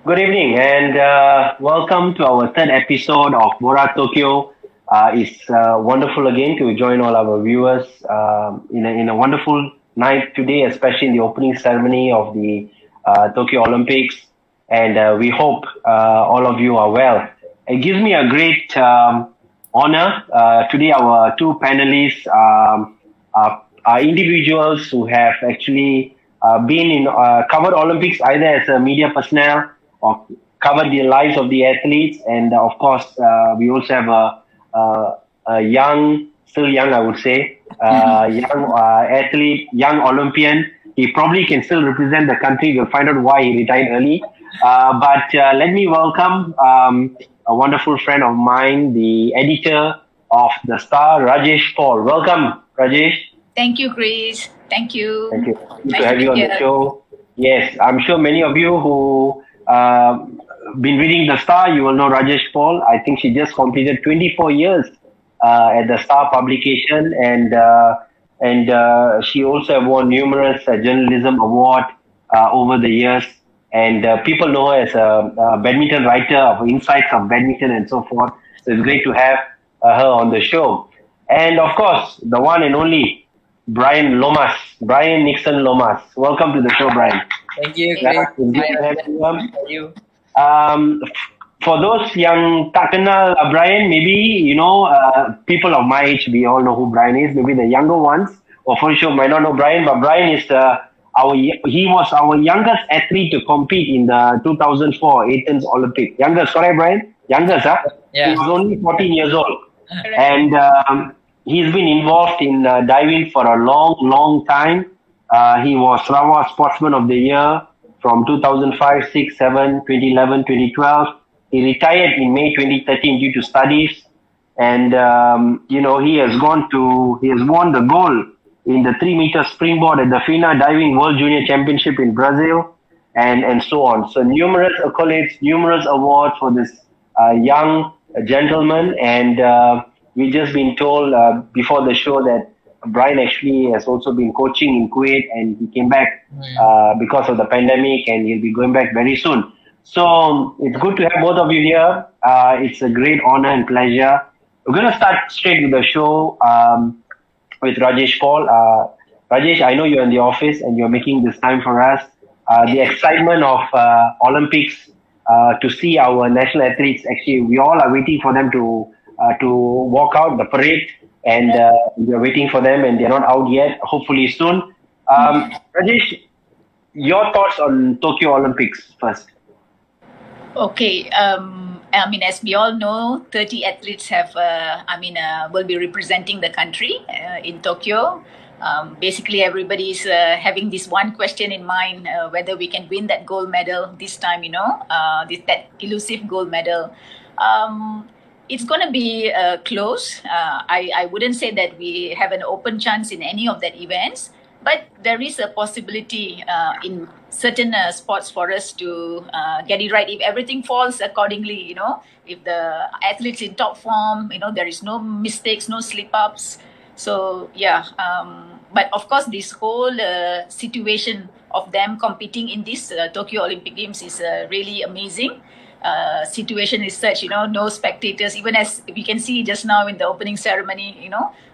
Good evening and welcome to our third episode of Bora Tokyo. It's wonderful again to join all our viewers in a wonderful night today, especially in the opening ceremony of the Tokyo Olympics. And we hope all of you are well. It gives me a great honor. Today, our two panelists are individuals who have actually been in covered Olympics either as a media personnel or covered the lives of the athletes. And of course, we also have a young, still young, I would say, young athlete, young Olympian. He probably can still represent the country. We'll find out why he retired early. But let me welcome a wonderful friend of mine, the editor of The Star, Rajesh Paul. Welcome, Rajesh. Thank you, Chris. Thank you. Thank you. Good Nice to have be you on the here. show. Yes, I'm sure many of you who been reading The Star, you will know Rajesh Paul. I think she just completed 24 years at The Star publication, and she also have won numerous journalism award over the years. And people know her as a badminton writer of insights of badminton and so forth. So it's great to have her on the show. And of course, the one and only Brian Lomas, Brian Nixon Lomas. Welcome to the show, Brian. Thank you, Yeah, Chris. it's good to have you on. How are you? For those yang tak kenal Brian, maybe people of my age, we all know who Brian is. Maybe the younger ones, or for sure, might not know Brian. But Brian is he was our youngest athlete to compete in the 2004 Athens Olympic. Youngest, correct, Brian? Youngest, huh? Yeah. He was only 14 years old, Correct. and he's been involved in diving for a long, long time. He was Sarawak Sportsman of the Year from 2005, 6, 7, 2011, 2012. He retired in May 2013 due to studies. And, he has won the gold in the 3-meter springboard at the FINA Diving World Junior Championship in Brazil and so on. So numerous accolades, numerous awards for this young gentleman. And we just been told before the show that Brian actually has also been coaching in Kuwait, and he came back because of the pandemic, and he'll be going back very soon. So it's good to have both of you here. It's a great honor and pleasure. We're going to start straight with the show with Rajesh Paul. Rajesh, I know you're in the office and you're making this time for us. The excitement of Olympics to see our national athletes. Actually, we all are waiting for them to walk out the parade, and we're waiting for them, and they're not out yet. Hopefully soon. Rajesh, your thoughts on Tokyo Olympics first. Okay. As we all know, 30 athletes will be representing the country in Tokyo. Basically, everybody's having this one question in mind, whether we can win that gold medal this time, that elusive gold medal. It's going to be close. I wouldn't say that we have an open chance in any of that events, but there is a possibility in certain sports for us to get it right if everything falls accordingly. If the athletes in top form, there is no mistakes, no slip-ups. So yeah, but of course this whole situation of them competing in this Tokyo Olympic Games is really amazing. Situation is such, no spectators, even as we can see just now in the opening ceremony,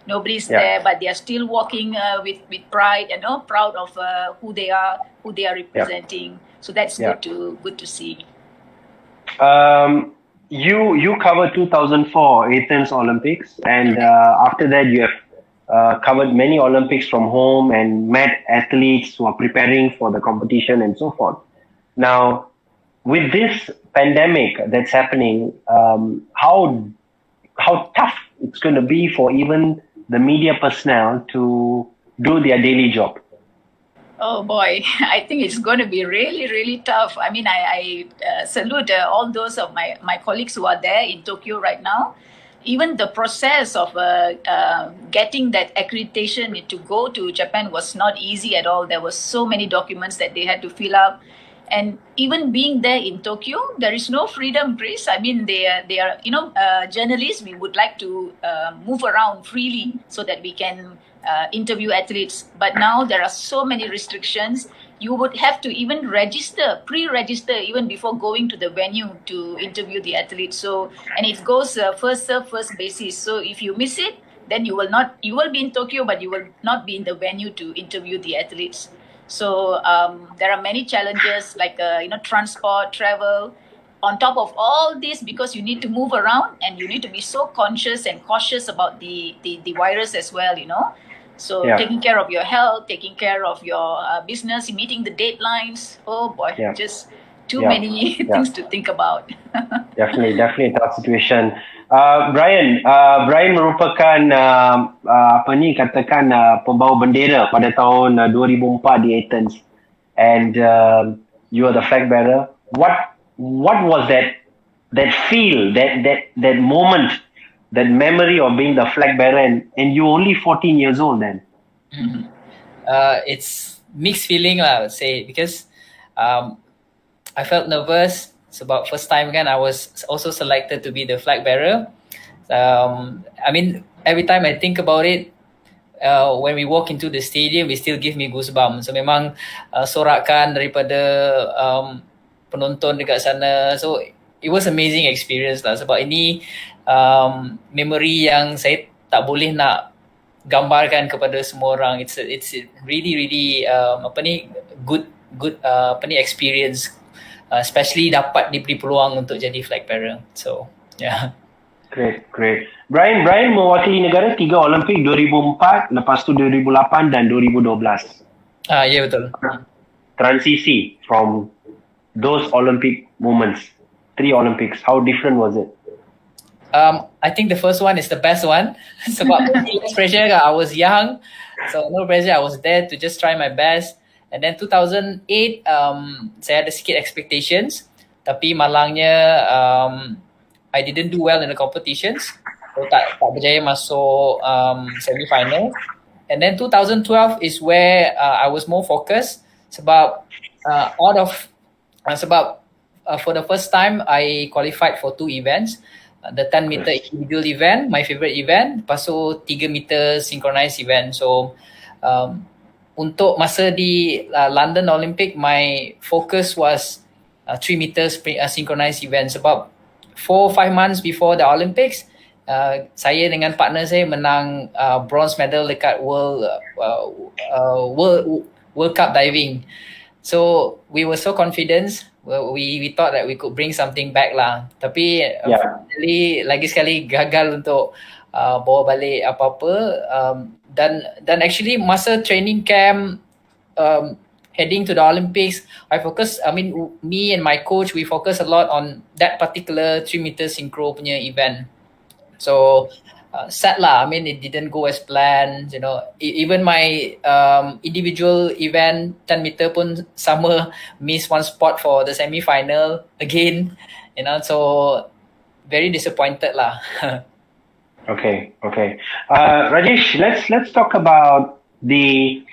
nobody's there, but they are still walking with pride, proud of who they are representing. So that's good to see. You covered 2004 Athens Olympics, and after that you have covered many Olympics from home and met athletes who are preparing for the competition and so forth. Now, with this pandemic that's happening, how tough it's going to be for even the media personnel to do their daily job? Oh boy, I think it's going to be really, really tough. I salute all those of my colleagues who are there in Tokyo right now. Even the process of getting that accreditation to go to Japan was not easy at all. There were so many documents that they had to fill up. And even being there in Tokyo, there is no freedom, Chris. They are journalists. We would like to move around freely so that we can interview athletes. But now there are so many restrictions. you would have to even pre-register even before going to the venue to interview the athletes. So, and it goes first serve, first basis. So if you miss it, then you will be in Tokyo, but you will not be in the venue to interview the athletes. So there are many challenges like transport, travel. On top of all this, because you need to move around and you need to be so conscious and cautious about the virus as well, So taking care of your health, taking care of your business, meeting the deadlines. Oh boy, just too many things to think about. Definitely tough situation. Brian merupakan pembawa bendera pada tahun 2004 di Athens, and you are the flag bearer. What was that feel, that moment, that memory of being the flag bearer, and you only 14 years old then? It's mixed feeling lah, I would say, because I felt nervous. It's about first time again. I was also selected to be the flag bearer. I mean, every time I think about it, when we walk into the stadium, it still give me goosebumps. So memang sorakan daripada penonton dekat sana. So it was amazing experience lah. Sebab ini memory yang saya tak boleh nak gambarkan kepada semua orang. It's really good experience, especially dapat diberi peluang untuk jadi flag bearer. So yeah. Great. Brian mewakili negara 3 Olimpik, 2004, lepas tu 2008 dan 2012. Ya, betul. Transisi from those Olympic moments, 3 Olympics, how different was it? I think the first one is the best one. Sebab less pressure, I was young, so no pressure. I was there to just try my best. And then 2008, saya ada sikit expectations, tapi malangnya I didn't do well in the competitions. So tak berjaya masuk semi-final. And then 2012 is where I was more focused sebab for the first time I qualified for 2 events. The 10 meter individual event, my favorite event, lepas tu 3 meter synchronized event. So untuk masa di London Olympic, my focus was 3 meter synchronized event sebab 4-5 months before the Olympics, saya dengan partner saya menang bronze medal dekat World Cup diving. So we were so confident. We thought that we could bring something back lah. Tapi unfortunately lagi sekali gagal untuk bawa balik apa-apa. Dan actually masa training camp heading to the Olympics, me and my coach, we focus a lot on that particular 3 meter synchro punya event. So sad lah. It didn't go as planned. Even my individual event 10 meter pun sama, miss one spot for the semi-final again. So very disappointed lah. Okay. Rajesh, let's talk about the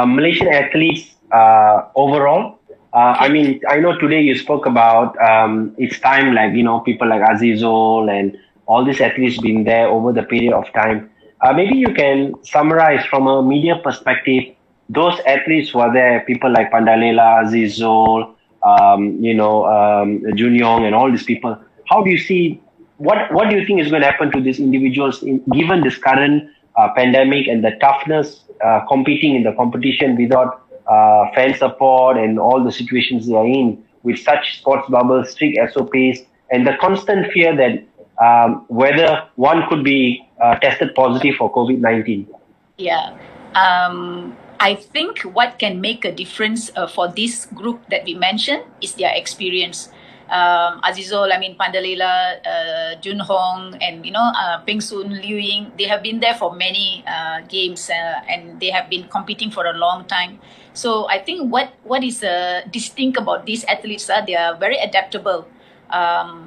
Malaysian athletes overall. I know today you spoke about it's time, like people like Azizul and all these athletes being there over the period of time. Maybe you can summarize from a media perspective, those athletes were there, people like Pandalela, Azizul, Junyong and all these people. How do you see, what do you think is going to happen to these individuals given this current pandemic and the toughness competing in the competition without fan support and all the situations they are in, with such sports bubbles, strict SOPs, and the constant fear that whether one could be tested positive for COVID-19? Yeah. I think what can make a difference for this group that we mentioned is their experience. Azizul, Pandalela, Junhong, and Peng Sun, Liu Ying, they have been there for many games and they have been competing for a long time. So I think what is distinct about these athletes are they are very adaptable.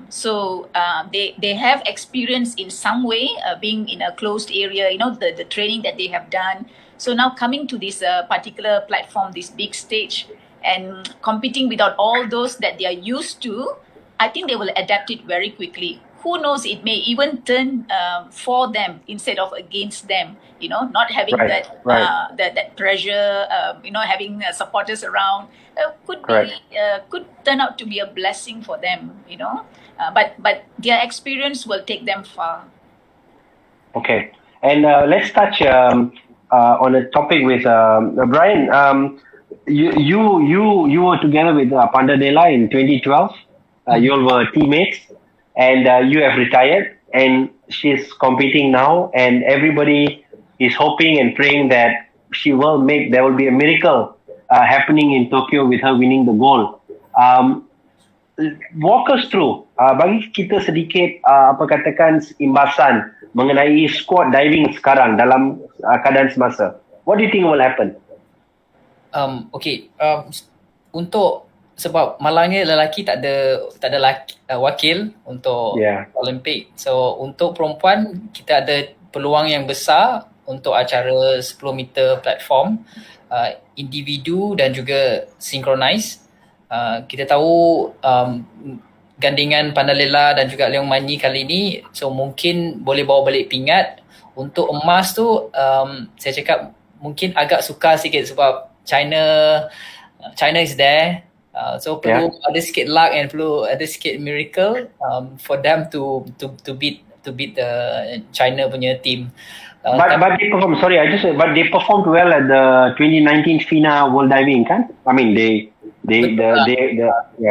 So they have experience in some way being in a closed area, the training that they have done. So now coming to this particular platform, this big stage, and competing without all those that they are used to, I think they will adapt it very quickly. who knows, it may even turn for them instead of against them. Not having that pressure, having supporters around could turn out to be a blessing for them. But their experience will take them far. Okay, and let's touch on a topic with Brian. You were together with Pandadela in 2012. You all were teammates, and you have retired, and she's competing now, and everybody is hoping and praying that there will be a miracle happening in Tokyo with her winning the gold. Walk us through, bagi kita sedikit imbasan mengenai squad diving sekarang dalam keadaan semasa. What do you think will happen? Sebab malangnya lelaki tak ada wakil untuk Olimpik. So untuk perempuan kita ada peluang yang besar untuk acara 10 meter platform, individu dan juga synchronize. Kita tahu gandingan Pandalela dan juga Leong Manyi kali ini, so mungkin boleh bawa balik pingat. Untuk emas tu saya cakap mungkin agak sukar sikit sebab China is there. So perlu ada sikit luck and perlu ada sikit miracle for them to beat the China punya team. But they performed. But they performed well at the 2019 FINA World Diving, kan? I mean they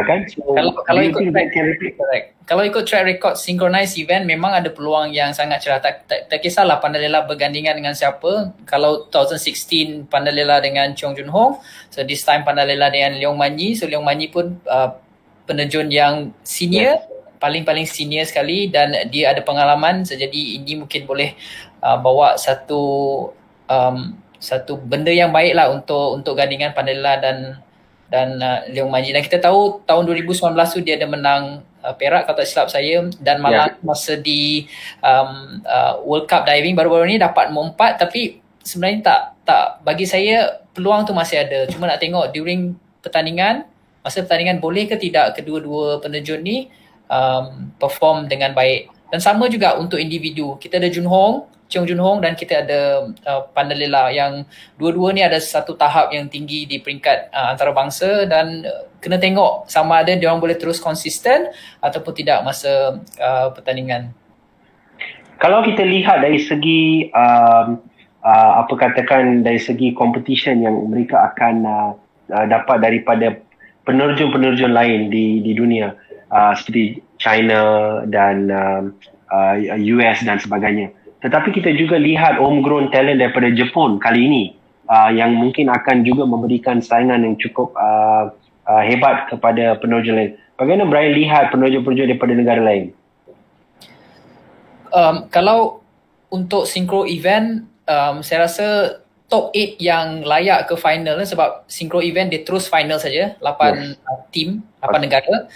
kan? So kalau ikut track record synchronized event memang ada peluang yang sangat cerah. Tak kisahlah Pandalela bergandingan dengan siapa. Kalau 2016 Pandalela dengan Cheong Jun Hong, so this time Pandalela dengan Leong Manyi. So Leong Manyi pun penerjun yang senior, paling senior sekali, dan dia ada pengalaman. So, jadi ini mungkin boleh bawa satu benda yang baik lah untuk gandingan Pandalela dan Leong Manyi. Dan kita tahu tahun 2019 tu dia ada menang perak kalau tak silap saya, dan malah masa di World Cup diving baru-baru ni dapat nombor 4, tapi sebenarnya tak bagi saya peluang tu masih ada. Cuma nak tengok during masa pertandingan boleh ke tidak kedua-dua penerjun ni perform dengan baik. Dan sama juga untuk individu. Kita ada Cheong Jun Hong, dan kita ada Pandalela, yang dua-dua ni ada satu tahap yang tinggi di peringkat antarabangsa, dan kena tengok sama ada diorang boleh terus konsisten ataupun tidak masa pertandingan. Kalau kita lihat dari segi dari segi competition yang mereka akan dapat daripada penerjun-penerjun lain di dunia, seperti China dan US dan sebagainya. Tetapi kita juga lihat homegrown talent daripada Jepun kali ini yang mungkin akan juga memberikan saingan yang cukup hebat kepada penerjun lain. Bagaimana Brian lihat penerjun-penerjun daripada negara lain? Kalau untuk synchro event, saya rasa top 8 yang layak ke final, sebab synchro event dia terus final saja, 8 team, 8 negara.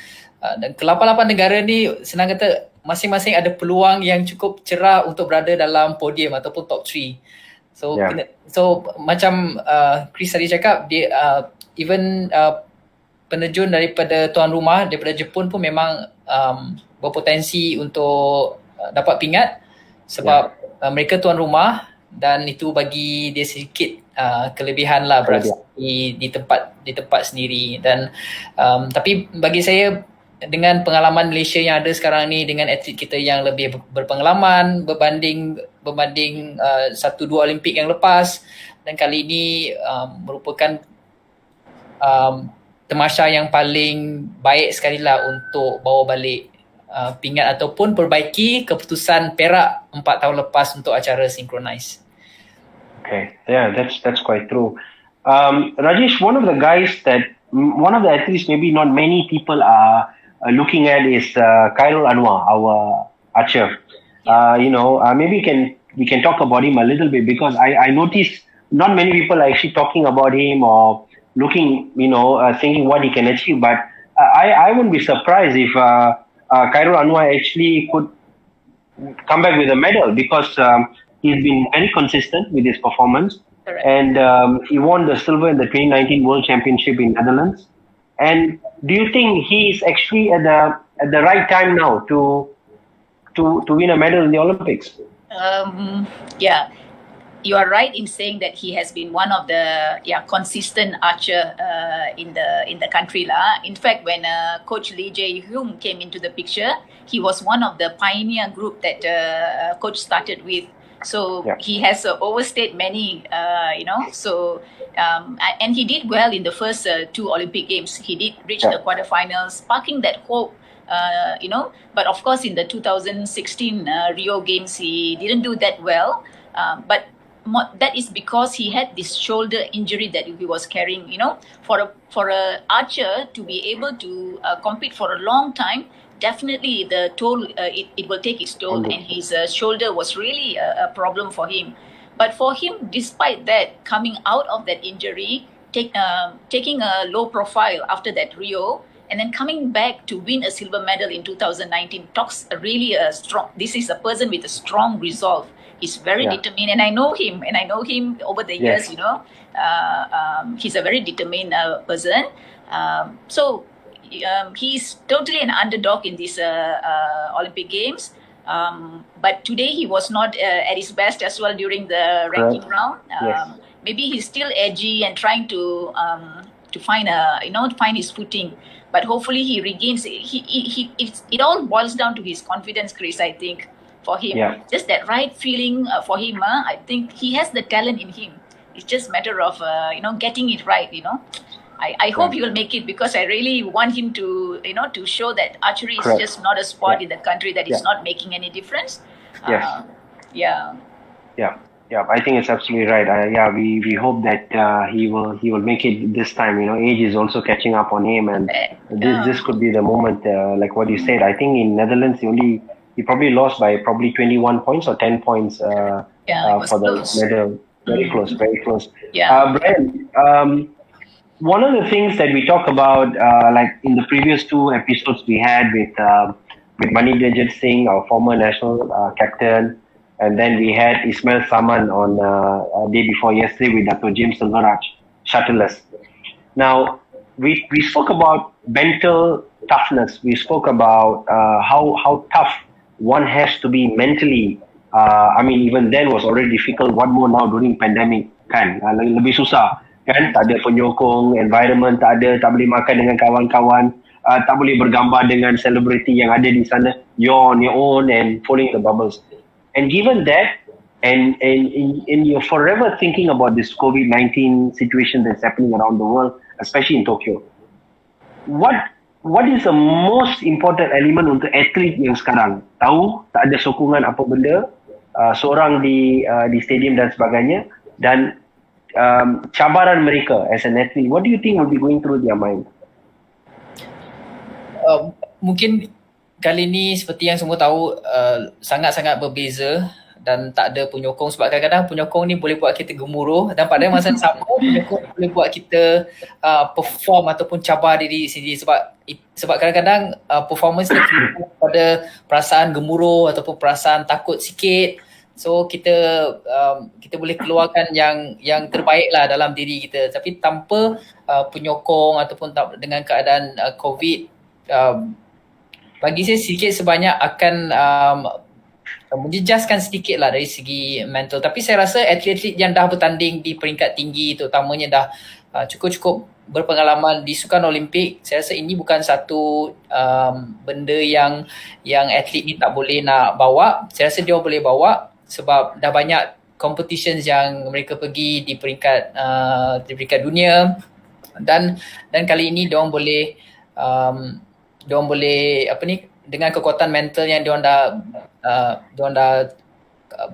Dan ke-8 negara ni senang kata masing-masing ada peluang yang cukup cerah untuk berada dalam podium ataupun top 3. So macam Chris tadi cakap, dia even penerjun daripada tuan rumah daripada Jepun pun memang berpotensi untuk dapat pingat sebab mereka tuan rumah, dan itu bagi dia sedikit kelebihan lah berasa di tempat sendiri. Dan tapi bagi saya, dengan pengalaman Malaysia yang ada sekarang ni, dengan atlet kita yang lebih berpengalaman berbanding 1-2 Olimpik yang lepas, dan kali ini merupakan temasya yang paling baik sekali lah untuk bawa balik pingat ataupun perbaiki keputusan perak 4 tahun lepas untuk acara synchronize. Okay, yeah, that's quite true. Rajesh, one of the athletes maybe not many people are looking at is Khairul Anwar, our archer. Maybe we can talk about him a little bit, because I noticed not many people are actually talking about him or looking, thinking what he can achieve. But I wouldn't be surprised if Khairul Anwar actually could come back with a medal, because he's been very consistent with his performance. Correct. And he won the silver in the 2019 World Championship in Netherlands. And do you think he is actually at the right time now to to win a medal in the Olympics. Yeah, you are right in saying that he has been one of the consistent archer in the country lah. In fact, when Coach Lee Jae-hyung came into the picture, he was one of the pioneer group that Coach started with. So he has overstayed many, So and he did well in the first two Olympic Games. He did reach the quarterfinals, sparking that hope. But of course in the 2016 Rio Games he didn't do that well, but that is because he had this shoulder injury that he was carrying. For a archer to be able to compete for a long time, definitely the toll it will take its toll, and his shoulder was really a problem for him. But for him, despite that, coming out of that injury, taking a low profile after that Rio, and then coming back to win a silver medal in 2019 talks really a strong. This is a person with a strong resolve. He's very determined, and I know him over the years. He's a very determined person. So he's totally an underdog in these Olympic Games. But today he was not at his best as well during the ranking round. Maybe he's still edgy and trying to find find his footing. But hopefully he regains. It all boils down to his confidence, Chris. I think for him, just that right feeling for him. I think he has the talent in him. It's just a matter of getting it right. I hope he will make it, because I really want him to to show that archery is just not a sport in the country that is not making any difference. I think it's absolutely right. We hope that he will make it this time. Age is also catching up on him, and this could be the moment. Like what you said, I think in Netherlands he probably lost by probably 21 points or 10 points for close. the medal. Very close. Brian, one of the things that we talk about, like in the previous two episodes we had with Manindranjit Singh, our former national captain, and then we had Ismail Saman on day before yesterday with Dr. James Silveraj, shuttlers. Now, we spoke about mental toughness. We spoke about how tough one has to be mentally. Even then was already difficult. What more now during pandemic, kan? Lebih susah, kan? Tak ada penyokong, environment tak ada, tak boleh makan dengan kawan-kawan, tak boleh bergambar dengan selebriti yang ada di sana. You're on your own and following the bubbles. And given that, and you're forever thinking about this COVID-19 situation that's happening around the world, especially in Tokyo, what is the most important element untuk atlet yang sekarang? Tahu tak ada sokongan apa benda, seorang di stadium dan sebagainya, dan cabaran mereka as an athlete. What do you think will be going through their mind? Mungkin kali ni seperti yang semua tahu, sangat-sangat berbeza dan tak ada penyokong, sebab kadang-kadang penyokong ni boleh buat kita gemuruh, dan pada masa yang sama penyokong boleh buat kita perform ataupun cabar diri sendiri, sebab kadang-kadang performance ni pada perasaan gemuruh ataupun perasaan takut sikit. So kita boleh keluarkan yang terbaik lah dalam diri kita, tapi tanpa penyokong ataupun dengan keadaan COVID, bagi saya sedikit sebanyak akan menjejaskan sedikit lah dari segi mental. Tapi saya rasa atlet-atlet yang dah bertanding di peringkat tinggi, terutamanya dah cukup berpengalaman di Sukan Olimpik, saya rasa ini bukan satu benda yang atlet ni tak boleh nak bawa. Saya rasa dia boleh bawa sebab dah banyak competitions yang mereka pergi di peringkat dunia, dan kali ini diorang boleh dengan kekuatan mental yang diorang dah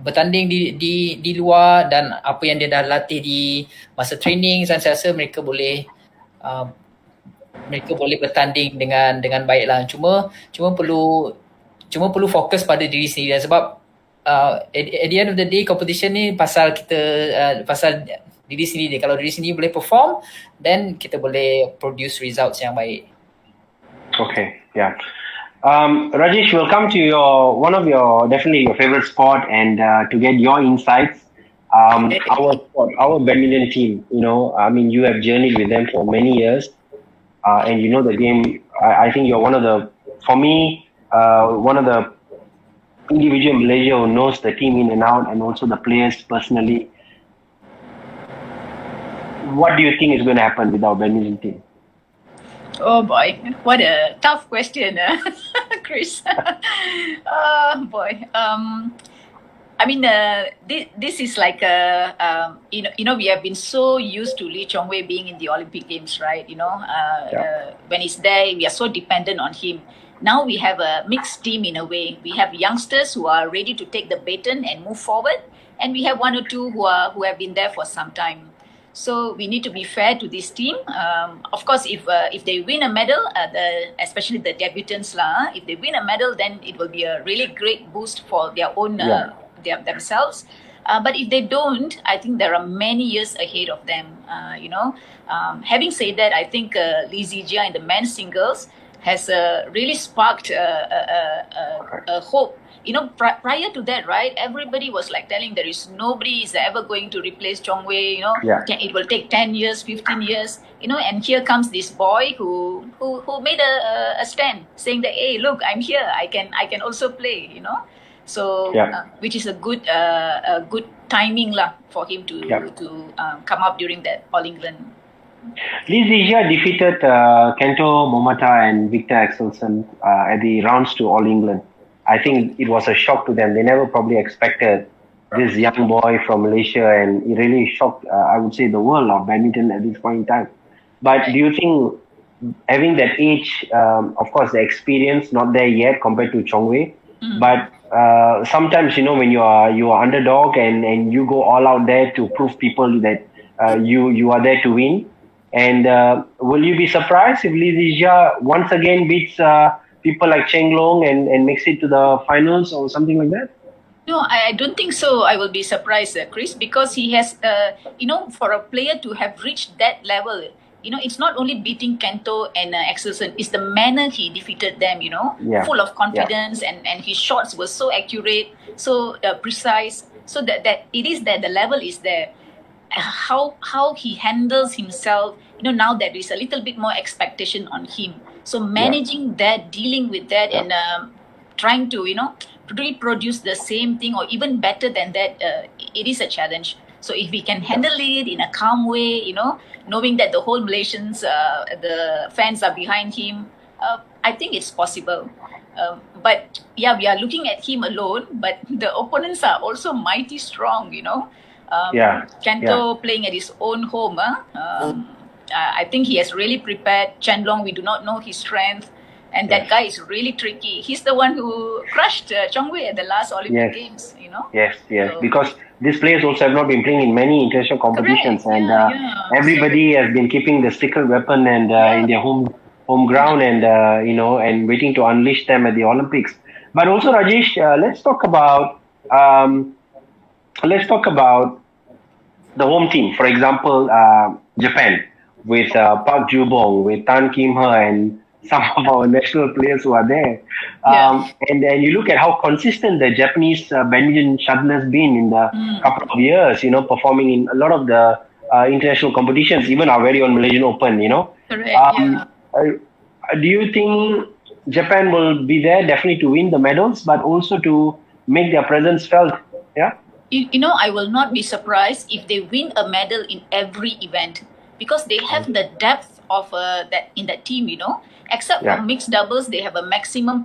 bertanding di luar, dan apa yang dia dah latih di masa training, dan saya rasa mereka boleh bertanding dengan baiklah. Cuma perlu fokus pada diri sendiri, sebab at the end of the day competition ni pasal diri sendiri. Kalau diri sendiri boleh perform, then kita boleh produce results yang baik. Okay, yeah. Rajesh, we'll come to definitely your favorite sport, and to get your insights. Our badminton team, you have journeyed with them for many years, and you know the game. I think you're one of the individual in Malaysia who knows the team in and out and also the players personally. What do you think is going to happen with our badminton team? Oh boy, what a tough question, Chris. Oh boy. I mean, this is like we have been so used to Lee Chong Wei being in the Olympic Games, right? When he's there, we are so dependent on him. Now we have a mixed team in a way. We have youngsters who are ready to take the baton and move forward, and we have one or two who have been there for some time. So we need to be fair to this team. Of course, if they win a medal, especially the debutants if they win a medal, then it will be a really great boost for their own themselves. But if they don't, I think there are many years ahead of them. Having said that, I think Lee Zijia in the men's singles has really sparked a hope. Prior to that, right, everybody was like telling there is nobody is ever going to replace Chong Wei. It will take 10 years, 15 years. And here comes this boy who made a stand, saying that, hey, look, I'm here. I can also play. So which is a good timing for him to come up during that All England. Lee Zijia defeated Kento Momota and Victor Axelsen at the rounds to All England. I think it was a shock to them. They never probably expected this young boy from Malaysia, and it really shocked, I would say, the world of badminton at this point in time. But do you think having that age, of course, the experience not there yet compared to Chong Wei, but sometimes when you are underdog and you go all out there to prove people that you are there to win. And will you be surprised if Lee Zijia once again beats people like Cheng Long and makes it to the finals or something like that? No, I don't think so. I will be surprised, Chris, because he has, for a player to have reached that level, it's not only beating Kento and Axelsen, it's the manner he defeated them, full of confidence, and his shots were so accurate, so precise, so that it is that the level is there. How he handles himself, now there is a little bit more expectation on him. So managing that, dealing with that, and trying to, reproduce the same thing or even better than that, it is a challenge. So if we can handle it in a calm way, knowing that the whole Malaysians, the fans are behind him, I think it's possible. But we are looking at him alone, but the opponents are also mighty strong, Kento playing at his own home. I think he has really prepared. Chen Long, we do not know his strength. And that guy is really tricky. He's the one who crushed Chong Wei at the last Olympic Games, Yes. So, because these players also have not been playing in many international competitions. Correct. And everybody has been keeping the secret weapon and in their home ground and, and waiting to unleash them at the Olympics. But also, Rajesh, let's talk about the home team. For example, Japan, with Park Ju-bong, with Tan Kim-hee, and some of our national players who are there. And then you look at how consistent the Japanese badminton shuttle has been in the couple of years, performing in a lot of the international competitions, even our very own Malaysian Open, Correct, do you think Japan will be there definitely to win the medals, but also to make their presence felt? Yeah. I will not be surprised if they win a medal in every event, because they have the depth of that in that team, Except for mixed doubles, they have a maximum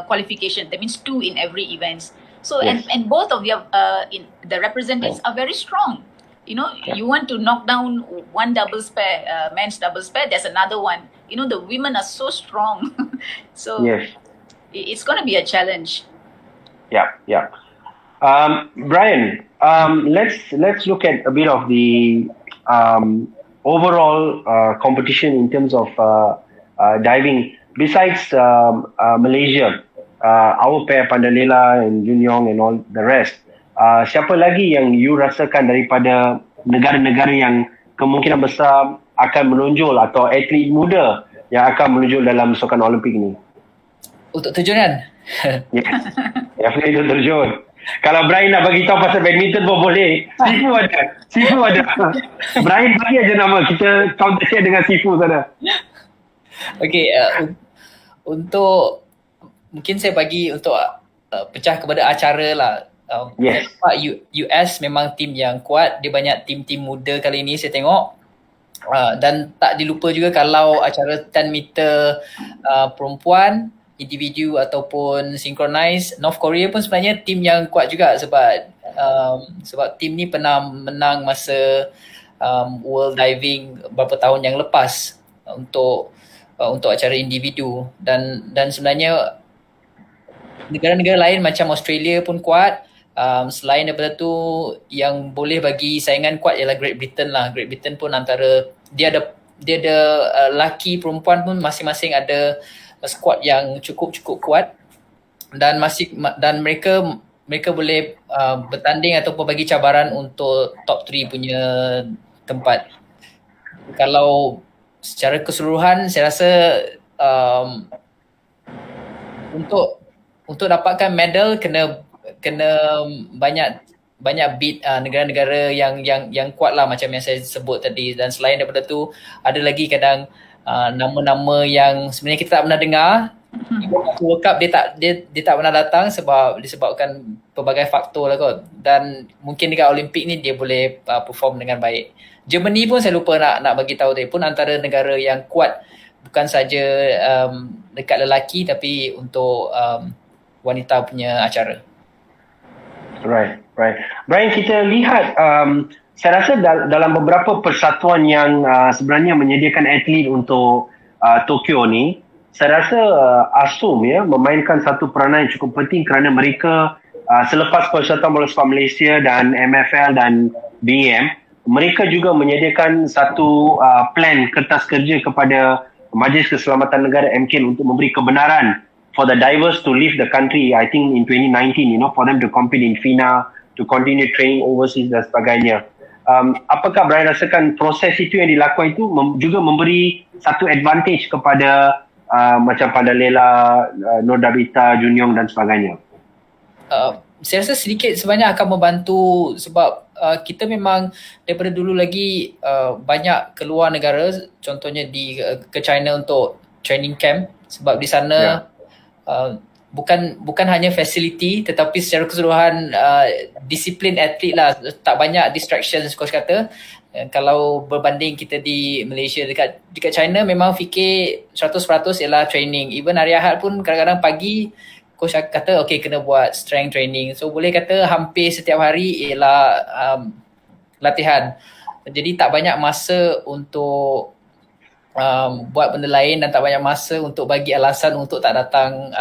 qualification. That means 2 in every event. So and both of the representatives are very strong. You want to knock down one doubles pair, men's doubles pair. There's another one. The women are so strong. So it's going to be a challenge. Yeah. Brian, let's look at a bit of the overall competition in terms of diving. Besides Malaysia, our pair Pandalela and Jun Yong and all the rest, siapa lagi yang you rasakan daripada negara-negara yang kemungkinan besar akan menonjol atau atlet muda yang akan menonjol dalam sukan Olimpik ni? Untuk terjunan? Yes, definitely untuk terjun. Kalau Brian nak bagi tahu pasal badminton pun boleh. Sifu ada. Brian bagi aja nama, kita counter share dengan Sifu sana. Okay, untuk mungkin saya bagi untuk pecah kepada acara lah. Yes. US memang tim yang kuat, dia banyak tim-tim muda kali ini saya tengok. Dan tak dilupa juga kalau acara 10 meter perempuan individu ataupun synchronize, North Korea pun sebenarnya tim yang kuat juga sebab tim ni pernah menang masa World Diving beberapa tahun yang lepas untuk acara individu, dan sebenarnya negara-negara lain macam Australia pun kuat. Selain daripada tu, yang boleh bagi saingan kuat ialah Great Britain lah. Great Britain pun antara dia ada lelaki perempuan pun masing-masing ada squad yang cukup kuat, dan mereka boleh bertanding ataupun bagi cabaran untuk top 3 punya tempat. Kalau secara keseluruhan saya rasa untuk dapatkan medal kena banyak beat negara-negara yang kuat lah macam yang saya sebut tadi. Dan selain daripada tu ada lagi kadang nama-nama yang sebenarnya kita tak pernah dengar. World Cup dia tak pernah datang disebabkan pelbagai faktor lah kot. Dan mungkin dekat Olimpik ni dia boleh perform dengan baik. Germany pun saya lupa nak bagi tahu tadi, pun antara negara yang kuat bukan saja dekat lelaki tapi untuk wanita punya acara. Right. Brian, kita lihat saya rasa dalam beberapa persatuan yang sebenarnya menyediakan atlet untuk Tokyo ni, saya rasa ASUM memainkan satu peranan yang cukup penting kerana mereka selepas Persatuan Bola Sepak Malaysia dan MFL dan BM, mereka juga menyediakan satu plan kertas kerja kepada Majlis Keselamatan Negara MKN untuk memberi kebenaran for the divers to leave the country, I think in 2019, for them to compete in FINA, to continue training overseas dan sebagainya. Apakah Brian rasakan proses itu yang dilakukan itu juga memberi satu advantage kepada macam pada Lela, Nur Dabita, Junyong dan sebagainya? Saya rasa sedikit sebanyak akan membantu sebab kita memang daripada dulu lagi banyak keluar negara, contohnya ke China untuk training camp, sebab di sana bukan hanya facility tetapi secara keseluruhan disiplin atlet lah, tak banyak distractions coach kata. Kalau berbanding kita di Malaysia, dekat China memang fikir 100% ialah training. Even hari Ahad pun kadang-kadang pagi coach kata okay kena buat strength training, so boleh kata hampir setiap hari ialah latihan. Jadi tak banyak masa untuk buat benda lain dan tak banyak masa untuk bagi alasan untuk tak datang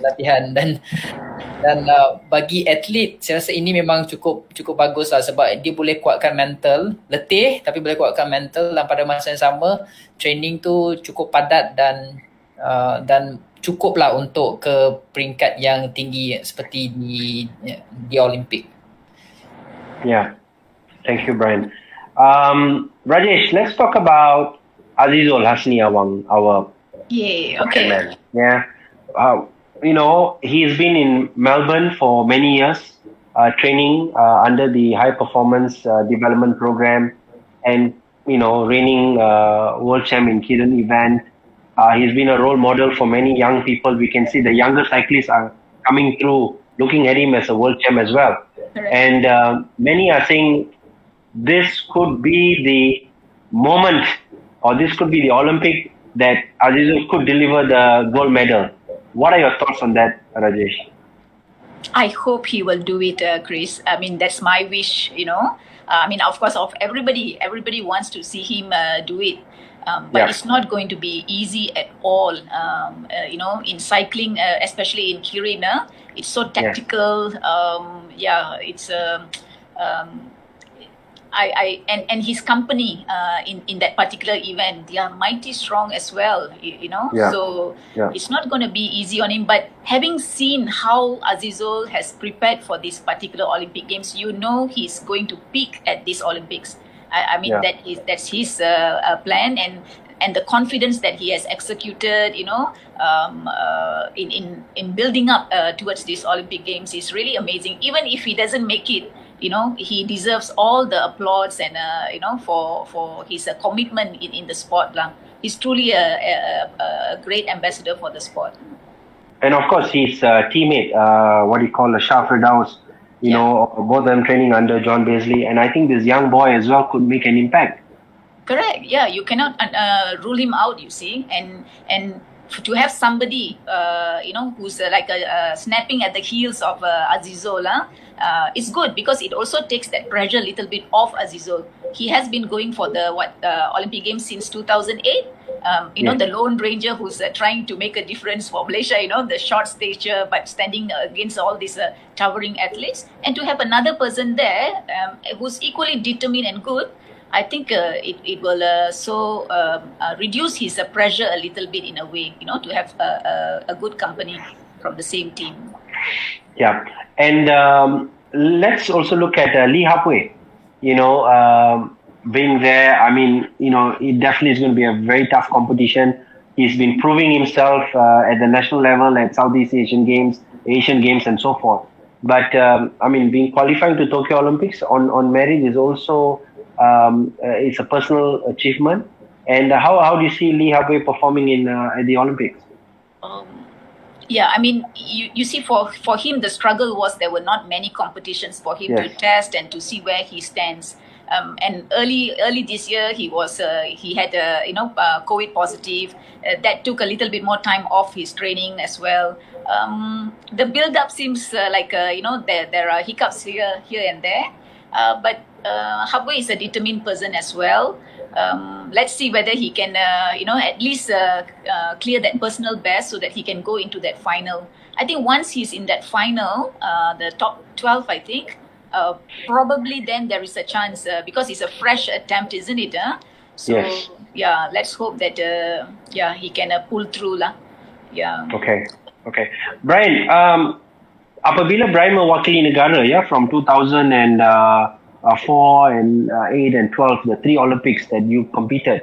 latihan. Dan bagi atlet saya rasa ini memang cukup bagus lah, sebab dia boleh kuatkan mental, letih tapi boleh kuatkan mental, dan pada masa yang sama training tu cukup padat dan cukup lah untuk ke peringkat yang tinggi seperti di Olimpik. Yeah, thank you Brian. Rajesh, let's talk about Azizul Hasni Awang, our okay. man. Yeah, he's been in Melbourne for many years, training under the high performance development program, and reigning world champ in Kiran event. He's been a role model for many young people. We can see the younger cyclists are coming through, looking at him as a world champ as well. Correct. And many are saying this could be the moment, or this could be the Olympic that Azizul could deliver the gold medal. What are your thoughts on that, Rajesh? I hope he will do it, Chris. I mean, that's my wish, I mean, of course, everybody wants to see him do it. But it's not going to be easy at all. In cycling, especially in Kirina, it's so tactical. It's and his company in that particular event, they are mighty strong as well. So it's not going to be easy on him. But having seen how Azizul has prepared for this particular Olympic Games, he's going to peak at these Olympics. I mean, that's his plan, and the confidence that he has executed, in building up towards these Olympic Games is really amazing. Even if he doesn't make it, he deserves all the applause and for his commitment in the sport lah. He's truly a great ambassador for the sport. And of course, his teammate, what do you call, Shah Firdaus, both of them training under John Beasley. And I think this young boy as well could make an impact. Correct. Yeah, you cannot rule him out. You see, and to have somebody, who's snapping at the heels of Azizol, it's good because it also takes that pressure a little bit off Azizol. He has been going for the Olympic Games since 2008. The Lone Ranger who's trying to make a difference for Malaysia. The short stature but standing against all these towering athletes, and to have another person there who's equally determined and good. I think it will reduce his pressure a little bit in a way, to have a good company from the same team. Yeah, and let's also look at Lee Hapwe. Being there, I mean, it definitely is going to be a very tough competition. He's been proving himself at the national level at Southeast Asian Games, and so forth. But being qualifying to Tokyo Olympics on merit is also it's a personal achievement. And how do you see Lee Hapwe performing at the Olympics? You see, for him, the struggle was there were not many competitions for him to test and to see where he stands. And early this year, he had COVID positive. That took a little bit more time off his training as well. The build-up seems there are hiccups here and there. But Hapwe is a determined person as well. Let's see whether he can, at least clear that personal best so that he can go into that final. I think once he's in that final, the top 12, I think, probably then there is a chance because it's a fresh attempt, isn't it? So, yes. Yeah, let's hope that, he can pull through. Yeah. Okay. Brian, apabila Brian mewakili negara, from 2004 and 8 and 12, the 3 Olympics that you competed,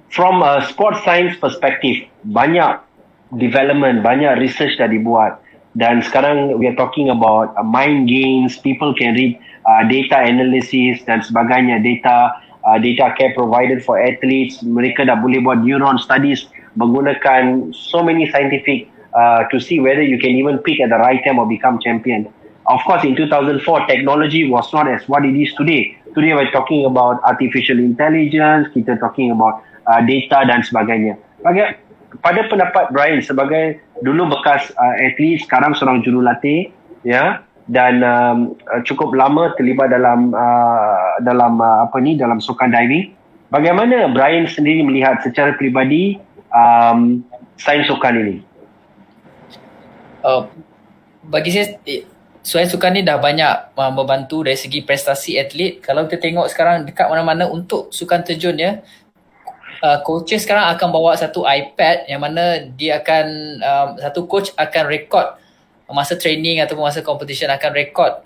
from a sports science perspective, banyak development, banyak research dah dibuat. Dan sekarang we are talking about mind games, people can read data analysis dan sebagainya, data care provided for athletes. Mereka dah boleh buat neuron studies menggunakan so many scientific to see whether you can even peak at the right time or become champion. Of course, in 2004, technology was not as what it is today. Today, we're talking about artificial intelligence, kita talking about data dan sebagainya. Pada pendapat Brian, sebagai dulu bekas atlet, sekarang seorang jurulatih, dan cukup lama terlibat dalam sukan diving. Bagaimana Brian sendiri melihat secara peribadi sains sukan ini? Bagi saya, sains sukan ni dah banyak membantu dari segi prestasi atlet. Kalau kita tengok sekarang dekat mana-mana untuk sukan terjun, coaches sekarang akan bawa satu iPad yang mana dia akan satu coach akan rekod masa training ataupun masa competition, akan rekod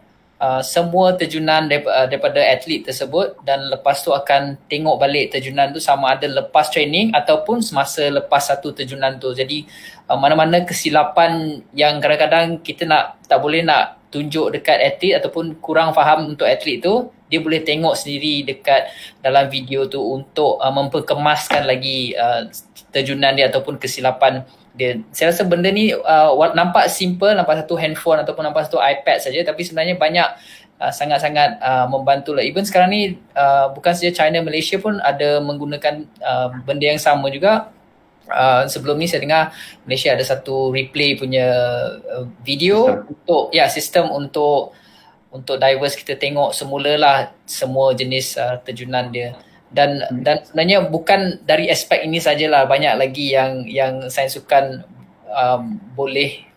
semua terjunan daripada atlet tersebut, dan lepas tu akan tengok balik terjunan tu sama ada lepas training ataupun semasa lepas satu terjunan tu. Jadi mana-mana kesilapan yang kadang-kadang kita tak boleh nak tunjuk dekat atlet ataupun kurang faham untuk atlet tu, dia boleh tengok sendiri dekat dalam video tu untuk memperkemaskan lagi terjunan dia ataupun kesilapan dia. Saya rasa benda ni nampak simple, nampak satu handphone ataupun nampak satu iPad saja, tapi sebenarnya banyak sangat-sangat membantu lah. Even sekarang ni bukan saja China, Malaysia pun ada menggunakan benda yang sama juga. Sebelum ni saya dengar Malaysia ada satu replay punya video untuk sistem untuk divers kita tengok semulalah semua jenis terjunan dia. Dan sebenarnya bukan dari aspek ini sajalah, banyak lagi yang sains sukan boleh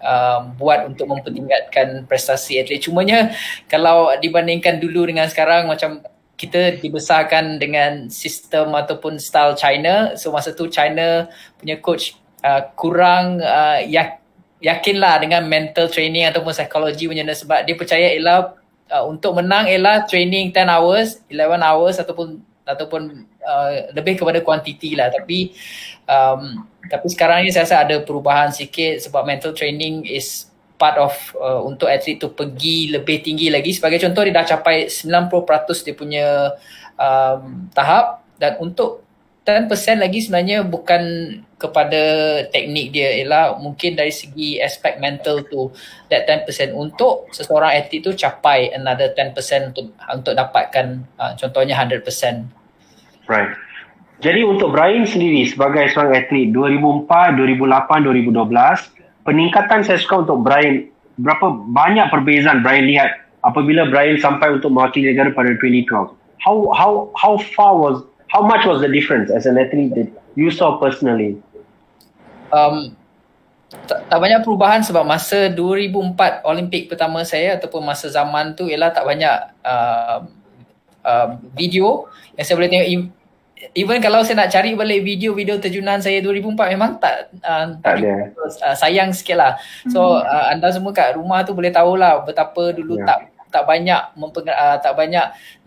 buat untuk mempertingkatkan prestasi atlet. Cumanya kalau dibandingkan dulu dengan sekarang, macam kita dibesarkan dengan sistem ataupun style China. So masa tu China punya coach kurang yakinlah dengan mental training ataupun psikologi punya, sebab dia percaya ialah untuk menang ialah training 10 hours, 11 hours ataupun lebih kepada kuantiti lah. Tapi sekarang ni saya rasa ada perubahan sikit, sebab mental training is part of untuk atlet tu pergi lebih tinggi lagi. Sebagai contoh, dia dah capai 90% dia punya tahap, dan untuk 10% lagi sebenarnya bukan kepada teknik dia, ialah mungkin dari segi aspek mental tu. That 10% untuk seseorang atlet tu capai another 10% untuk dapatkan contohnya 100%. Right. Jadi untuk Brian sendiri sebagai seorang atlet 2004, 2008, 2012, peningkatan saya suka untuk Brian, berapa banyak perbezaan Brian lihat apabila Brian sampai untuk mewakili negara pada 2012. How much was the difference as an athlete that you saw personally? Tak banyak perubahan sebab masa 2004 Olimpik pertama saya ataupun masa zaman tu ialah tak banyak video yang saya boleh tengok. Even kalau saya nak cari balik video terjunan saya 2004 memang tak ada. Sayang sikit lah. So anda semua kat rumah tu boleh tahulah betapa dulu tak banyak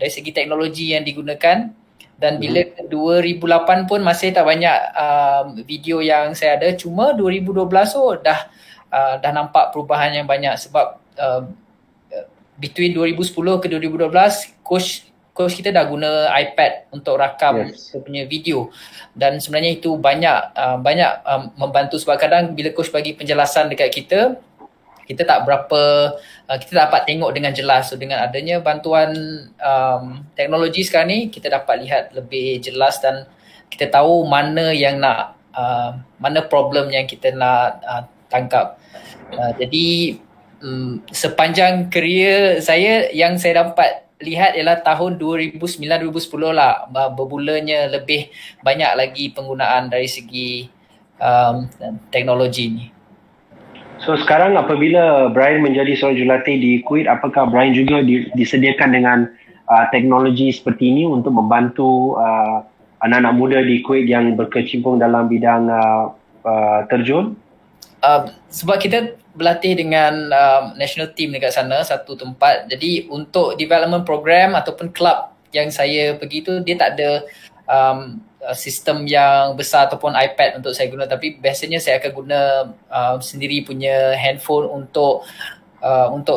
dari segi teknologi yang digunakan. Dan bila 2008 pun masih tak banyak video yang saya ada. Cuma 2012 dah nampak perubahan yang banyak sebab between 2010 ke 2012 coach kita dah guna iPad untuk rakam kita punya video, dan sebenarnya itu banyak membantu sebab kadang bila coach bagi penjelasan dekat kita tak dapat tengok dengan jelas. So dengan adanya bantuan teknologi sekarang ni, kita dapat lihat lebih jelas dan kita tahu mana yang mana problem yang kita nak tangkap. Jadi sepanjang kerjaya saya yang saya dapat lihat ialah tahun 2009-2010 lah bermulanya lebih banyak lagi penggunaan dari segi teknologi ni. So sekarang apabila Brian menjadi seorang jurulatih di Kuwait, apakah Brian juga disediakan dengan teknologi seperti ini untuk membantu anak-anak muda di Kuwait yang berkecimpung dalam bidang terjun? Sebab kita berlatih dengan national team dekat sana, satu tempat. Jadi untuk development program ataupun club yang saya pergi tu, dia tak ada sistem yang besar ataupun iPad untuk saya guna, tapi biasanya saya akan guna sendiri punya handphone untuk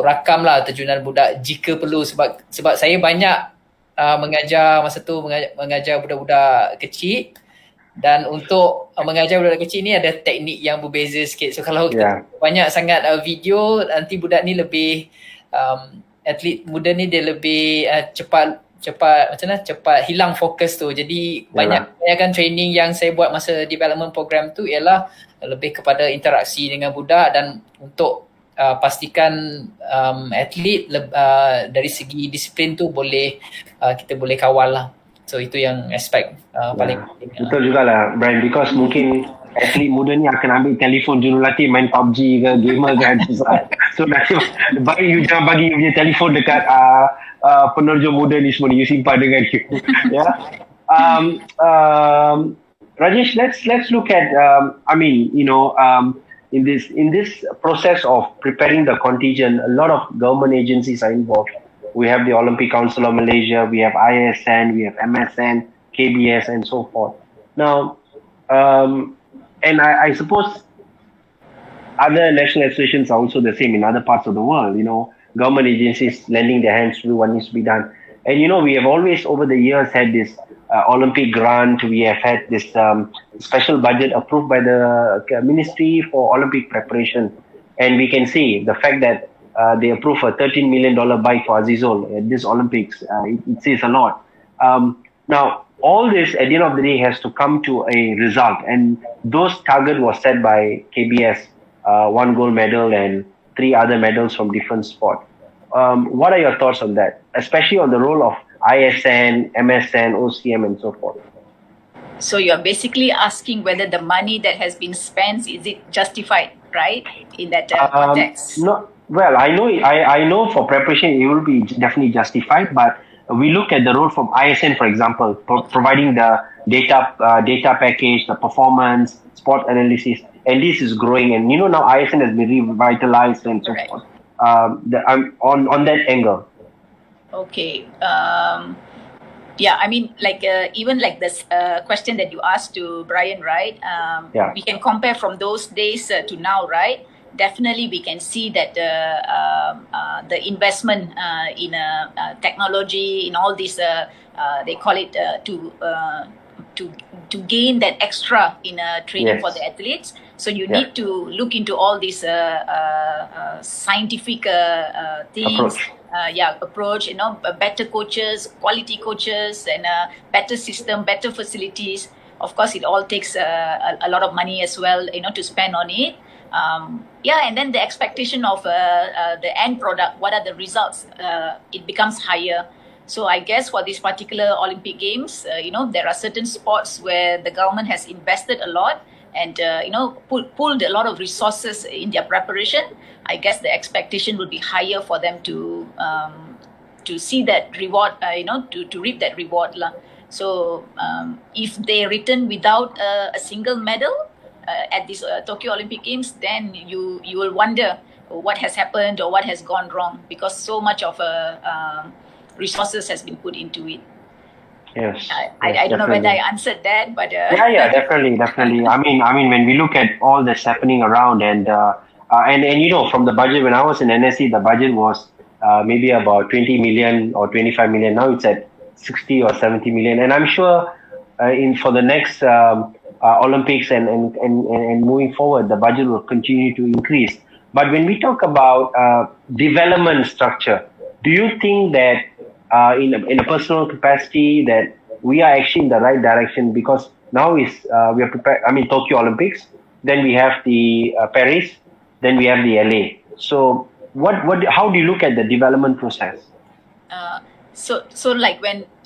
rakam lah terjunan budak jika perlu, sebab saya banyak mengajar masa tu, mengajar budak-budak kecil. Dan untuk mengajar budak kecil ni ada teknik yang berbeza sikit. So kalau kita banyak sangat video, nanti budak ni lebih atlet muda ni dia lebih cepat hilang fokus tu. Jadi banyakkan training yang saya buat masa development program tu ialah lebih kepada interaksi dengan budak dan untuk pastikan atlet dari segi disiplin tu kita boleh kawal lah. So itu yang aspek paling penting. Betul jugalah Brian, because mungkin atlet muda ni akan ambil telefon jurulatih main PUBG ke, gamer kan. So nanti baik you jangan bagi you punya telefon dekat penerjun muda ni semua ni, you simpan dengan you. Rajesh, let's look at in this process of preparing the contingent, a lot of government agencies are involved. We have the Olympic Council of Malaysia, we have ISN, we have MSN, KBS, and so forth. Now, and I suppose other national associations are also the same in other parts of the world. Government agencies lending their hands to do what needs to be done. And we have always over the years had this Olympic grant. We have had this special budget approved by the Ministry for Olympic Preparation. And we can see the fact that they approved a $13 million bike for Azizul at this Olympics. It says a lot. Now, all this at the end of the day has to come to a result. And those target was set by KBS, 1 gold medal and 3 other medals from different sports. What are your thoughts on that? Especially on the role of ISN, MSN, OCM and so forth. So you're basically asking whether the money that has been spent, is it justified, right? In that context? No. Well, I know for preparation it will be definitely justified, but we look at the role from ISN, for example, providing the data package, the performance, sport analysis, and this is growing. And now ISN has been revitalized and so forth. On that angle. Okay. Even like this question that you asked to Brian, right? We can compare from those days to now, right? Definitely we can see that the investment in technology, in all these, they call it to to gain that extra in training Yes. for the athletes. So you Yeah. need to look into all these scientific things. Approach. Better coaches, quality coaches, and better system, better facilities. Of course, it all takes a lot of money as well, to spend on it. And then the expectation of the end product, what are the results? It becomes higher. So I guess for this particular Olympic Games, there are certain sports where the government has invested a lot and pulled a lot of resources in their preparation. I guess the expectation will be higher for them to see that reward, to reap that reward lah. So if they return without a single medal at this Tokyo Olympic Games, then you will wonder what has happened or what has gone wrong, because so much of resources has been put into it. Yes. I don't know whether I answered that, but Yeah, definitely. I mean, when we look at all that's happening around, and from the budget, when I was in NSC, the budget was maybe about 20 million or 25 million. Now it's at 60 or 70 million, and I'm sure for the next Olympics and moving forward, the budget will continue to increase. But when we talk about development structure, do you think that in a personal capacity that we are actually in the right direction? Because now we are prepared. I mean, Tokyo Olympics, then we have the Paris, then we have the LA. So how do you look at the development process? So like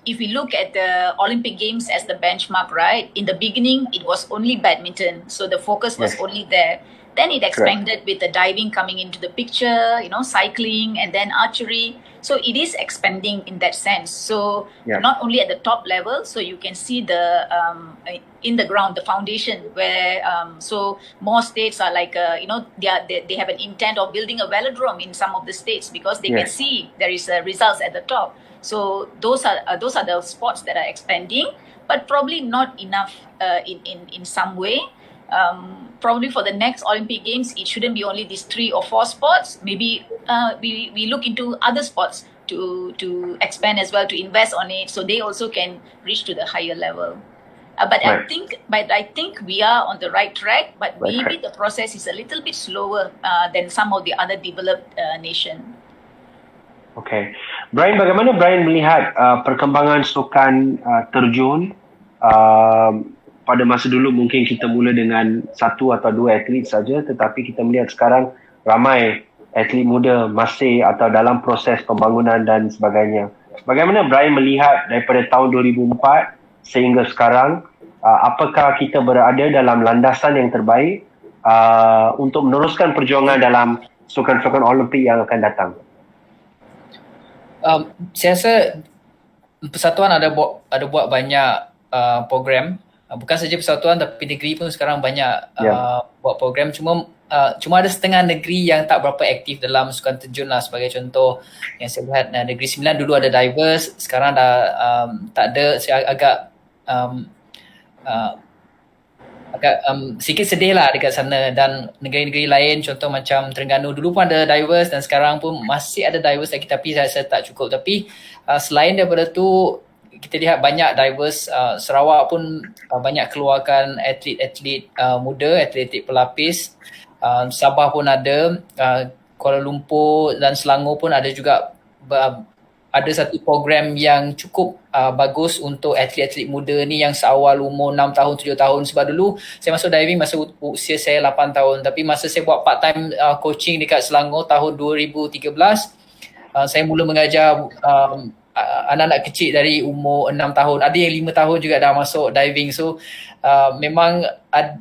if we look at the Olympic Games as the benchmark, right? In the beginning, it was only badminton, so the focus was only there. Then it expanded with the diving coming into the picture, cycling, and then archery. So it is expanding in that sense. So not only at the top level, so you can see the in the ground, the foundation, where so more states are like they have an intent of building a velodrome in some of the states, because they can see there is results at the top. So those are the sports that are expanding, but probably not enough in some way. Probably for the next Olympic Games, it shouldn't be only these 3 or 4 sports. Maybe we look into other sports to expand as well, to invest on it, so they also can reach to the higher level. But I think we are on the right track. But maybe the process is a little bit slower than some of the other developed nation. Okay, Brian, bagaimana Brian melihat perkembangan sukan terjun? Pada masa dulu mungkin kita mula dengan 1 atau 2 atlet saja, tetapi kita melihat sekarang ramai atlet muda masih atau dalam proses pembangunan dan sebagainya. Bagaimana Brian melihat daripada tahun 2004 sehingga sekarang, apakah kita berada dalam landasan yang terbaik untuk meneruskan perjuangan dalam sukan-sukan Olimpik yang akan datang? Saya rasa Persatuan ada buat banyak program. Bukan saja persatuan, tapi negeri pun sekarang banyak buat program. Cuma ada setengah negeri yang tak berapa aktif dalam sukan terjun lah. Sebagai contoh yang saya lihat, Negeri Sembilan dulu ada divers, sekarang dah tak ada. Saya agak sikit sedih lah dekat sana. Dan negeri-negeri lain, contoh macam Terengganu, dulu pun ada divers dan sekarang pun masih ada divers lagi, tapi saya rasa tak cukup. Tapi selain daripada tu, kita lihat banyak divers. Sarawak pun banyak keluarkan atlet-atlet muda, atlet-atlet pelapis. Sabah pun ada, Kuala Lumpur dan Selangor pun ada juga. Ada satu program yang cukup bagus untuk atlet-atlet muda ni yang seawal umur 6 tahun, 7 tahun. Sebab dulu saya masuk diving masa usia saya 8 tahun. Tapi masa saya buat part-time coaching dekat Selangor tahun 2013, saya mula mengajar anak-anak kecil dari umur 6 tahun. Ada yang 5 tahun juga dah masuk diving. So memang ada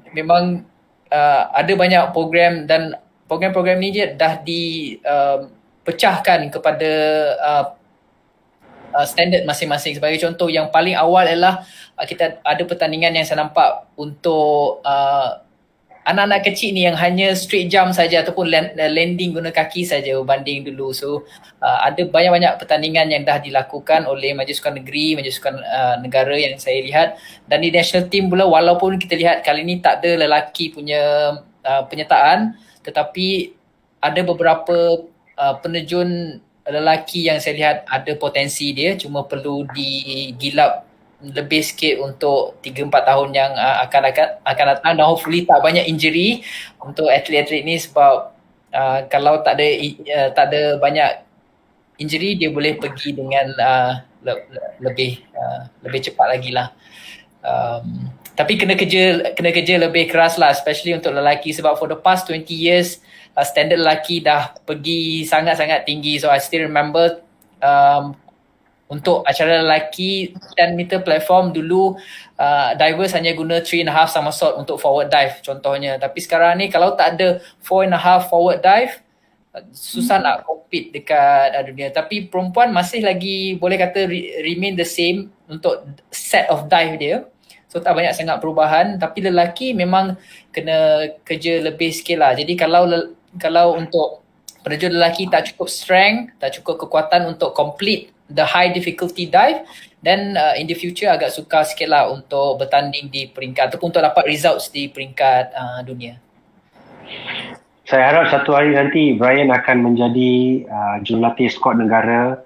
banyak program, dan program-program ni je dah dipecahkan kepada standard masing-masing. Sebagai contoh, yang paling awal adalah kita ada pertandingan yang saya nampak untuk anak-anak kecil ni yang hanya straight jump saja ataupun landing guna kaki saja berbanding dulu. So ada banyak-banyak pertandingan yang dah dilakukan oleh Majlis Sukan Negeri, Majlis Sukan Negara yang saya lihat. Dan di national team pula, walaupun kita lihat kali ni tak ada lelaki punya penyertaan, tetapi ada beberapa penerjun lelaki yang saya lihat ada potensi dia, cuma perlu digilap lebih sikit untuk 3-4 tahun yang akan datang, dan hopefully tak banyak injury untuk atlet-atlet ni, sebab kalau tak ada banyak injury, dia boleh pergi dengan lebih cepat lagi lah. Tapi kena kerja lebih keras lah, especially untuk lelaki, sebab for the past 20 years standard lelaki dah pergi sangat-sangat tinggi. So I still remember untuk acara lelaki 10 meter platform dulu, divers hanya guna 3.5 somersault untuk forward dive contohnya. Tapi sekarang ni kalau tak ada 4.5 forward dive, susah nak compete dekat dunia. Tapi perempuan masih lagi boleh kata remain the same untuk set of dive dia. So tak banyak sangat perubahan. Tapi lelaki memang kena kerja lebih sikit lah. Jadi kalau untuk penerjun lelaki tak cukup strength, tak cukup kekuatan untuk complete the high difficulty dive, then in the future agak sukar sikit lah untuk bertanding di peringkat ataupun untuk dapat results di peringkat dunia. Saya harap satu hari nanti Brian akan menjadi jurulatih skuad negara.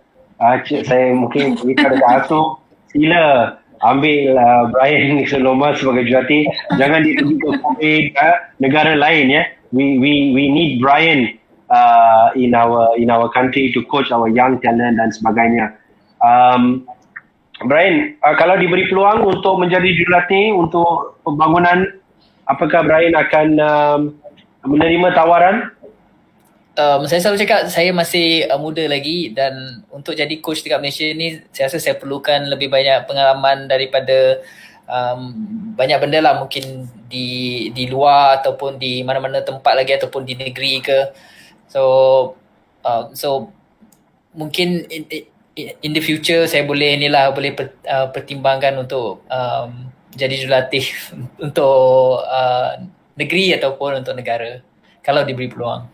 Saya mungkin beritahu dekat Asu, sila ambil Brian Nixon Lomas sebagai jurulatih. Jangan dia pergi ke negara lain ya. We need Brian in our country to coach our young talent dan sebagainya. Brian, kalau diberi peluang untuk menjadi jurulatih untuk pembangunan, apakah Brian akan menerima tawaran? Saya selalu cakap saya masih muda lagi, dan untuk jadi coach dekat Malaysia ni saya rasa saya perlukan lebih banyak pengalaman daripada banyak benda lah, mungkin di luar ataupun di mana-mana tempat lagi ataupun di negeri ke. So mungkin in the future saya boleh pertimbangkan untuk jadi jurulatih untuk negeri ataupun untuk negara kalau diberi peluang.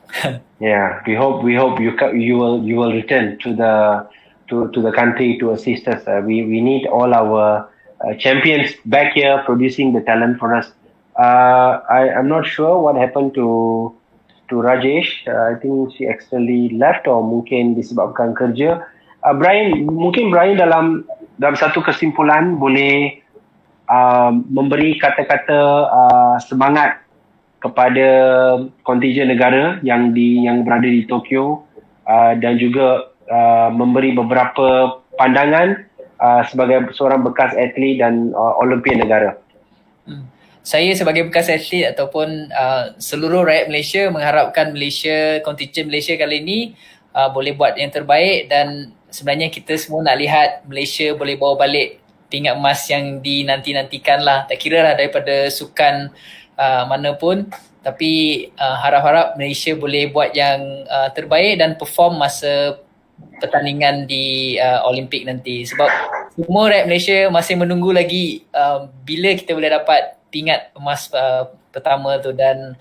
Yeah, we hope you will return to the country to assist us. We need all our champions back here producing the talent for us. I'm not sure what happened to Rajesh. I think she accidentally left or mungkin disebabkan kerja. Brian dalam satu kesimpulan boleh memberi kata-kata semangat kepada kontijen negara yang berada di Tokyo, dan juga memberi beberapa pandangan sebagai seorang bekas atlet dan Olimpian negara. Saya sebagai bekas atlet ataupun seluruh rakyat Malaysia mengharapkan kontijen Malaysia kali ini boleh buat yang terbaik, dan sebenarnya kita semua nak lihat Malaysia boleh bawa balik pingat emas yang dinanti-nantikan lah. Tak kira lah daripada sukan mana pun, tapi harap-harap Malaysia boleh buat yang terbaik dan perform masa pertandingan di Olimpik nanti. Sebab semua rakyat Malaysia masih menunggu lagi bila kita boleh dapat pingat emas pertama tu, dan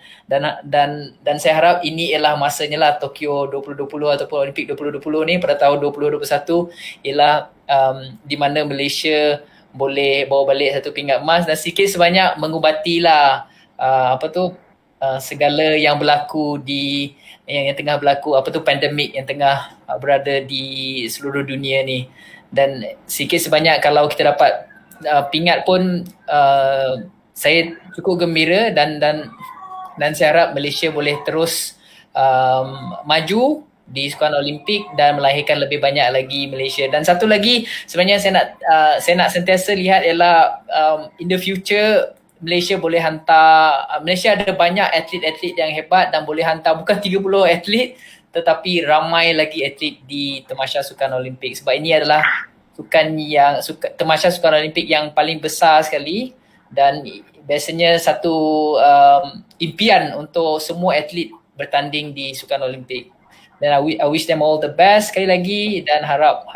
saya harap ini ialah masanya lah. Tokyo 2020 ataupun Olimpik 2020 ni pada tahun 2021 ialah di mana Malaysia boleh bawa balik satu pingat emas dan sikit sebanyak mengubatilah segala yang berlaku yang tengah berlaku, pandemik yang tengah berada di seluruh dunia ni. Dan sikit sebanyak kalau kita dapat pingat pun saya cukup gembira, dan saya harap Malaysia boleh terus maju di sukan Olimpik dan melahirkan lebih banyak lagi Malaysia. Dan satu lagi sebenarnya saya nak sentiasa lihat ialah in the future Malaysia ada banyak atlet-atlet yang hebat dan boleh hantar bukan 30 atlet tetapi ramai lagi atlet di Tamasya Sukan Olimpik, sebab ini adalah Tamasya Sukan Olimpik yang paling besar sekali, dan biasanya satu impian untuk semua atlet bertanding di Sukan Olimpik. Dan I wish them all the best sekali lagi, dan harap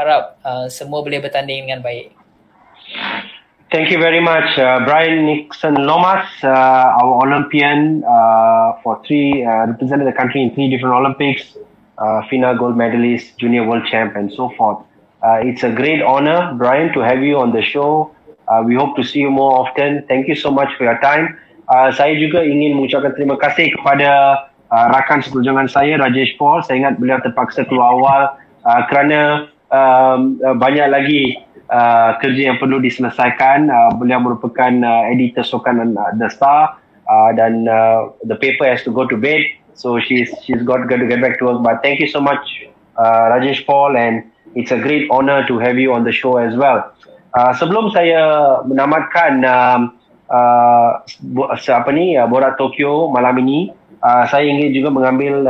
semua boleh bertanding dengan baik. Thank you very much, Brian Nixon Lomas, our Olympian for represented the country in 3 different Olympics, FINA gold medalist, junior world champ, and so forth. It's a great honor, Brian, to have you on the show. We hope to see you more often. Thank you so much for your time. Saya juga ingin mengucapkan terima kasih kepada rakan seperjuangan saya, Rajesh Paul. Saya ingat beliau terpaksa keluar awal kerana banyak lagi kerja yang perlu diselesaikan. Beliau merupakan editor sukan The Star, dan the paper has to go to bed, so she's got to get back to work. But thank you so much, Rajesh Paul, and it's a great honor to have you on the show as well. Sebelum saya menamatkan Borak Tokyo malam ini, saya ingin juga mengambil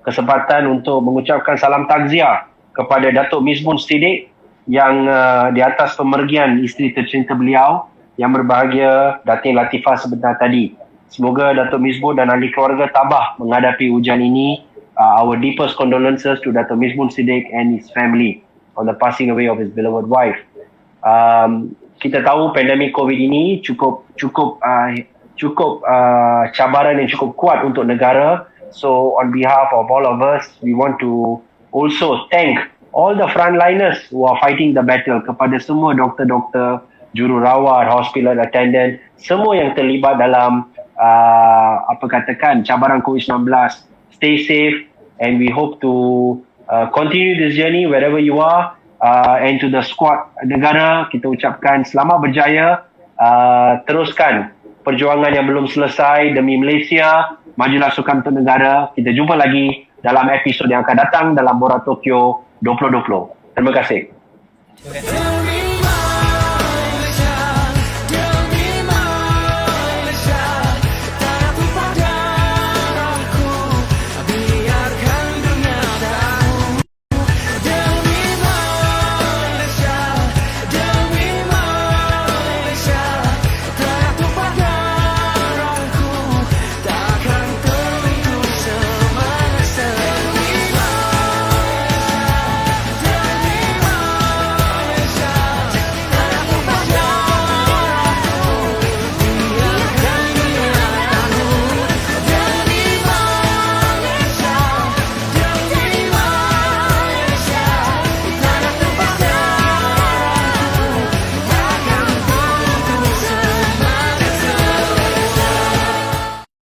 kesempatan untuk mengucapkan salam takziah kepada Datuk Misbun Siddiq yang di atas pemergian isteri tercinta beliau yang berbahagia Datin Latifah sebentar tadi. Semoga Datuk Misbun dan ahli keluarga tabah menghadapi ujian ini. Our deepest condolences to Datuk Misbun Siddiq and his family on the passing away of his beloved wife. Kita tahu pandemik COVID ini cukup cabaran yang cukup kuat untuk negara. So on behalf of all of us, we want to also thank all the frontliners who are fighting the battle, kepada semua doktor-doktor, jururawat, hospital attendant, semua yang terlibat dalam cabaran COVID-19. Stay safe, and we hope to continue this journey wherever you are. And to the squad negara, kita ucapkan selamat berjaya. Teruskan perjuangan yang belum selesai demi Malaysia. Majulah sukan untuk negara. Kita jumpa lagi dalam episod yang akan datang dalam Borak Tokyo 2020. Terima kasih.